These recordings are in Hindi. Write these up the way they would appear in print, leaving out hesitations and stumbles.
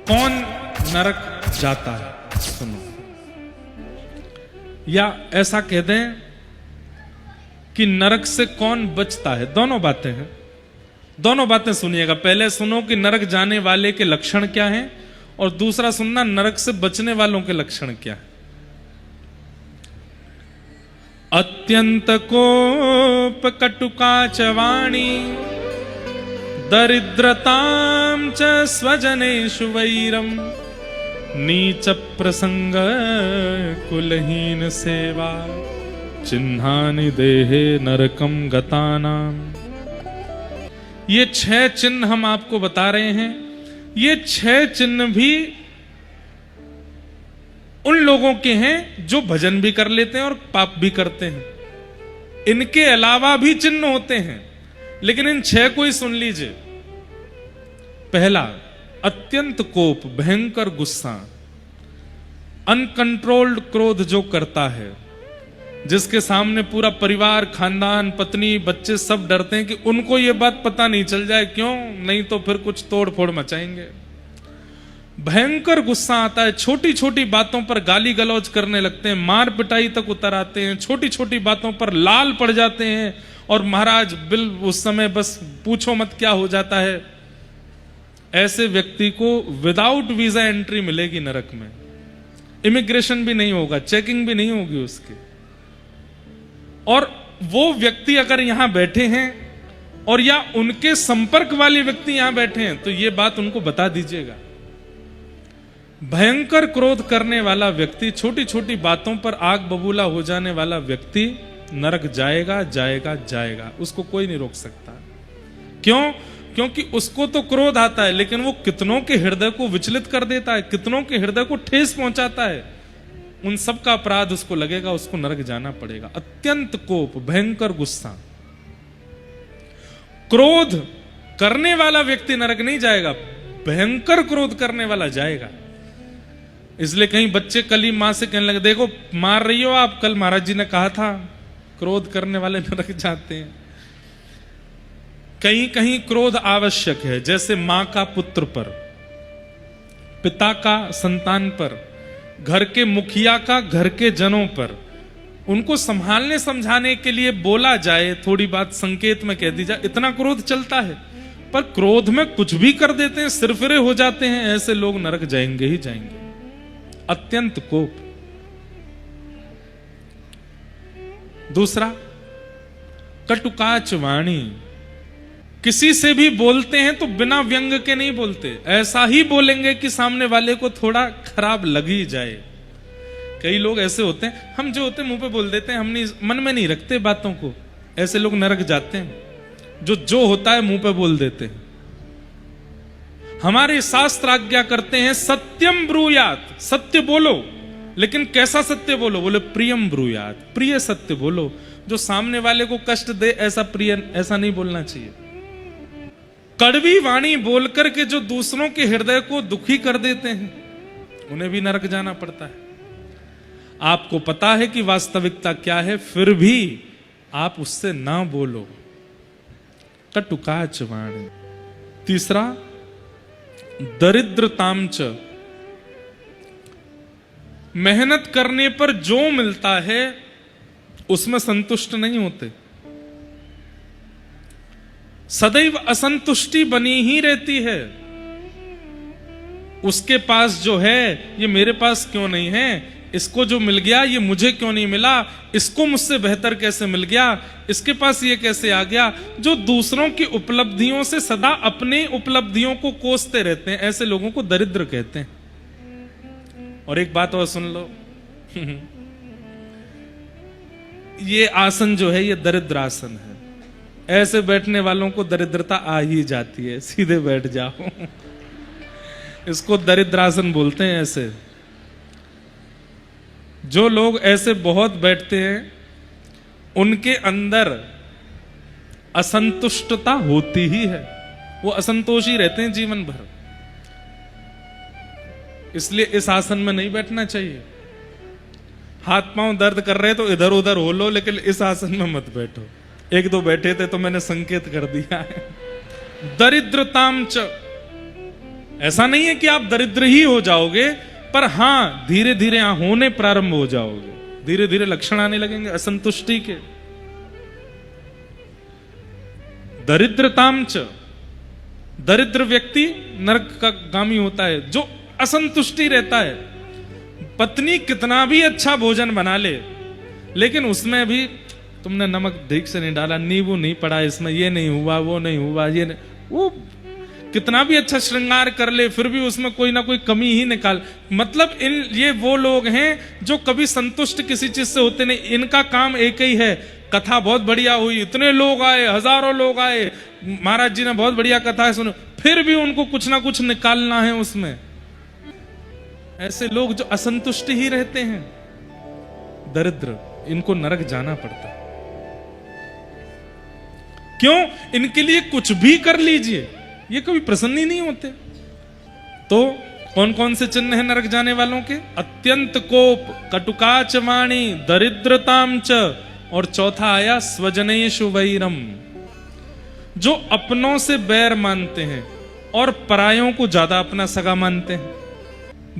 कौन नरक जाता है, सुनो। या ऐसा कह दें कि नरक से कौन बचता है। दोनों बातें हैं, दोनों बातें सुनिएगा। पहले सुनो कि नरक जाने वाले के लक्षण क्या हैं, और दूसरा सुनना नरक से बचने वालों के लक्षण क्या है। अत्यंत कोप कटुका च वाणी दरिद्रतां च स्वजनेषु वैरम नीच प्रसंग कुलहीन सेवा चिन्हानि देहे नरकम गतानाम। ये 6 चिन्ह हम आपको बता रहे हैं। ये 6 चिन्ह भी उन लोगों के हैं जो भजन भी कर लेते हैं और पाप भी करते हैं। इनके अलावा भी चिन्ह होते हैं, लेकिन इन 6 को ही सुन लीजिए। पहला, अत्यंत कोप, भयंकर गुस्सा, अनकंट्रोल्ड क्रोध जो करता है, जिसके सामने पूरा परिवार, खानदान, पत्नी, बच्चे सब डरते हैं कि उनको ये बात पता नहीं चल जाए, क्यों, नहीं तो फिर कुछ तोड़ फोड़ मचाएंगे। भयंकर गुस्सा आता है, छोटी छोटी बातों पर गाली गलौज करने लगते हैं, मार पिटाई तक उतर आते हैं, छोटी छोटी बातों पर लाल पड़ जाते हैं, और महाराज बिल उस समय बस पूछो मत क्या हो जाता है। ऐसे व्यक्ति को विदाउट वीजा एंट्री मिलेगी नरक में। इमिग्रेशन भी नहीं होगा, चेकिंग भी नहीं होगी उसकी। और वो व्यक्ति अगर यहां बैठे हैं और या उनके संपर्क वाले व्यक्ति यहां बैठे हैं, तो ये बात उनको बता दीजिएगा। भयंकर क्रोध करने वाला व्यक्ति, छोटी छोटी बातों पर आग बबूला हो जाने वाला व्यक्ति नरक जाएगा जाएगा जाएगा, उसको कोई नहीं रोक सकता। क्यों? क्योंकि उसको तो क्रोध आता है, लेकिन वो कितनों के हृदय को विचलित कर देता है, कितनों के हृदय को ठेस पहुंचाता है। उन सब का अपराध उसको लगेगा, उसको नरक जाना पड़ेगा। अत्यंत कोप, भयंकर गुस्सा, क्रोध करने वाला व्यक्ति नरक नहीं जाएगा, भयंकर क्रोध करने वाला जाएगा। इसलिए कहीं बच्चे कल ही मां से कहने लगे, देखो मार रही हो आप, कल महाराज जी ने कहा था क्रोध करने वाले नरक जाते हैं। कहीं कहीं क्रोध आवश्यक है, जैसे मां का पुत्र पर, पिता का संतान पर, घर के मुखिया का घर के जनों पर, उनको संभालने समझाने के लिए बोला जाए, थोड़ी बात संकेत में कह दी जाए, इतना क्रोध चलता है। पर क्रोध में कुछ भी कर देते हैं, सिरफिरे हो जाते हैं, ऐसे लोग नरक जाएंगे ही जाएंगे। अत्यंत कोप। दूसरा, कटुकाच वाणी, किसी से भी बोलते हैं तो बिना व्यंग के नहीं बोलते, ऐसा ही बोलेंगे कि सामने वाले को थोड़ा खराब लग ही जाए। कई लोग ऐसे होते हैं, हम जो होते हैं मुंह पे बोल देते हैं, हम नहीं, मन में नहीं रखते बातों को। ऐसे लोग नरक जाते हैं, जो होता है मुंह पे बोल देते हैं। हमारे शास्त्र आज्ञा करते हैं सत्यम ब्रूयात, सत्य बोलो, लेकिन कैसा सत्य बोलो? बोले प्रियम ब्रूयात, प्रिय सत्य बोलो। जो सामने वाले को कष्ट दे ऐसा प्रिय, ऐसा नहीं बोलना चाहिए। कड़वी वाणी बोलकर के जो दूसरों के हृदय को दुखी कर देते हैं, उन्हें भी नरक जाना पड़ता है। आपको पता है कि वास्तविकता क्या है, फिर भी आप उससे ना बोलो। कटुकाच वाणी। तीसरा, दरिद्रतांच, मेहनत करने पर जो मिलता है उसमें संतुष्ट नहीं होते, सदैव असंतुष्टि बनी ही रहती है। उसके पास जो है ये मेरे पास क्यों नहीं है, इसको जो मिल गया ये मुझे क्यों नहीं मिला, इसको मुझसे बेहतर कैसे मिल गया, इसके पास ये कैसे आ गया। जो दूसरों की उपलब्धियों से सदा अपने उपलब्धियों को कोसते रहते हैं, ऐसे लोगों को दरिद्र कहते हैं। और एक बात और सुन लो, ये आसन जो है ये दरिद्र आसन है। ऐसे बैठने वालों को दरिद्रता आ ही जाती है, सीधे बैठ जाओ। इसको दरिद्र आसन बोलते हैं। ऐसे जो लोग ऐसे बहुत बैठते हैं, उनके अंदर असंतुष्टता होती ही है, वो असंतोषी रहते हैं जीवन भर। इसलिए इस आसन में नहीं बैठना चाहिए। हाथ पांव दर्द कर रहे तो इधर उधर हो लो, लेकिन इस आसन में मत बैठो। एक दो बैठे थे तो मैंने संकेत कर दिया है। दरिद्रताम च, ऐसा नहीं है कि आप दरिद्र ही हो जाओगे, पर हां धीरे धीरे होने प्रारंभ हो जाओगे, धीरे धीरे लक्षण आने लगेंगे असंतुष्टि के। दरिद्रतामच, दरिद्र व्यक्ति नरक का गामी होता है, जो असंतुष्टि रहता है। पत्नी कितना भी अच्छा भोजन बना ले, लेकिन उसमें भी तुमने नमक ठीक से नहीं डाला, नींबू नहीं पड़ा इसमें, ये नहीं हुआ, वो नहीं हुआ, ये नहीं, वो कितना भी अच्छा श्रृंगार कर ले फिर भी उसमें कोई ना कोई कमी ही निकाल। मतलब ये वो लोग हैं जो कभी संतुष्ट किसी चीज से होते नहीं। इनका काम एक ही है, कथा बहुत बढ़िया हुई, इतने लोग आए, हजारों लोग आए, महाराज जी ने बहुत बढ़िया कथा है सुनो, फिर भी उनको कुछ ना कुछ निकालना है उसमें। ऐसे लोग जो असंतुष्ट ही रहते हैं, दरिद्र, इनको नरक जाना पड़ता है। क्यों? इनके लिए कुछ भी कर लीजिए, ये कभी प्रसन्न ही नहीं होते। तो कौन कौन से चिन्ह हैं नरक जाने वालों के? अत्यंत कोप, कटुकाच वाणी, दरिद्रताम च, और चौथा आया स्वजनेषु वैरम, जो अपनों से बैर मानते हैं और परायों को ज्यादा अपना सगा मानते हैं,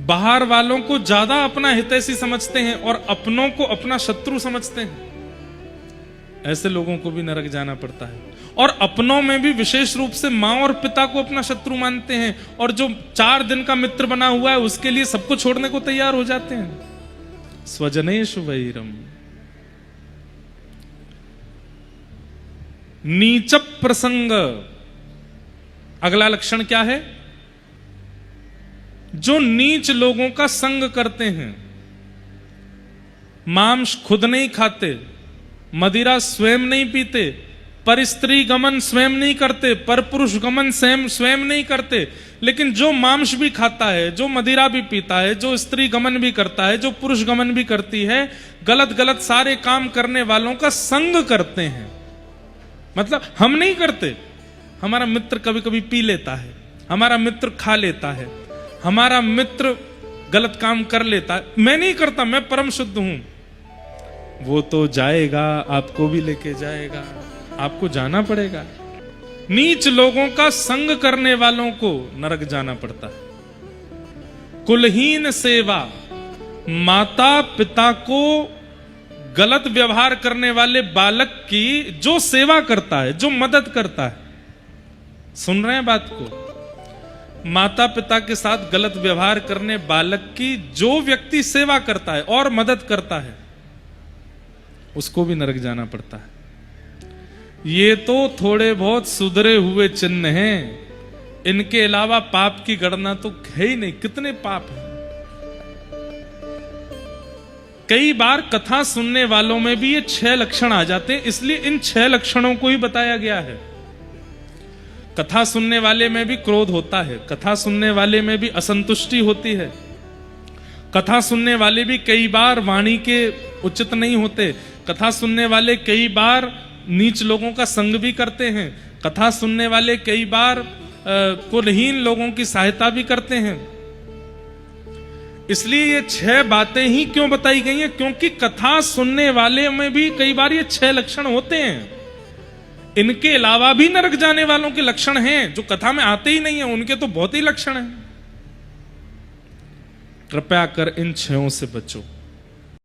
बाहर वालों को ज्यादा अपना हितैषी समझते हैं और अपनों को अपना शत्रु समझते हैं। ऐसे लोगों को भी नरक जाना पड़ता है। और अपनों में भी विशेष रूप से मां और पिता को अपना शत्रु मानते हैं, और जो 4 दिन का मित्र बना हुआ है उसके लिए सबको छोड़ने को तैयार हो जाते हैं। स्वजनेषु वैरम। नीच प्रसंग, अगला लक्षण क्या है? जो नीच लोगों का संग करते हैं, मांस खुद नहीं खाते, मदिरा स्वयं नहीं पीते, पर स्त्री गमन स्वयं नहीं करते, पर पुरुष गमन स्वयं नहीं करते, लेकिन जो मांस भी खाता है, जो मदिरा भी पीता है, जो स्त्री गमन भी करता है, जो पुरुष गमन भी करती है, गलत गलत सारे काम करने वालों का संग करते हैं। मतलब हम नहीं करते, हमारा मित्र कभी कभी पी लेता है, हमारा मित्र खा लेता है, हमारा मित्र गलत काम कर लेता है, मैं नहीं करता, मैं परम शुद्ध हूं। वो तो जाएगा, आपको भी लेके जाएगा, आपको जाना पड़ेगा। नीच लोगों का संग करने वालों को नरक जाना पड़ता है। कुलहीन सेवा, माता पिता को गलत व्यवहार करने वाले बालक की जो सेवा करता है, जो मदद करता है, सुन रहे हैं बात को? माता पिता के साथ गलत व्यवहार करने बालक की जो व्यक्ति सेवा करता है और मदद करता है, उसको भी नरक जाना पड़ता है। ये तो थोड़े बहुत सुधरे हुए चिन्ह हैं, इनके अलावा पाप की गणना तो है ही नहीं। कितने पाप हैं। कई बार कथा सुनने वालों में भी ये 6 लक्षण आ जाते हैं, इसलिए इन 6 लक्षणों को ही बताया गया है। कथा सुनने वाले में भी क्रोध होता है, कथा सुनने वाले में भी असंतुष्टि होती है, कथा सुनने वाले भी कई बार वाणी के उचित नहीं होते, कथा सुनने वाले कई बार नीच लोगों का संग भी करते हैं, कथा सुनने वाले कई बार कुलहीन लोगों की सहायता भी करते हैं। इसलिए ये 6 बातें ही क्यों बताई गई हैं? क्योंकि कथा सुनने वाले में भी कई बार ये 6 लक्षण होते हैं। इनके अलावा भी नरक जाने वालों के लक्षण हैं जो कथा में आते ही नहीं है, उनके तो बहुत ही लक्षण हैं। कृपया कर इन 6 से बचो।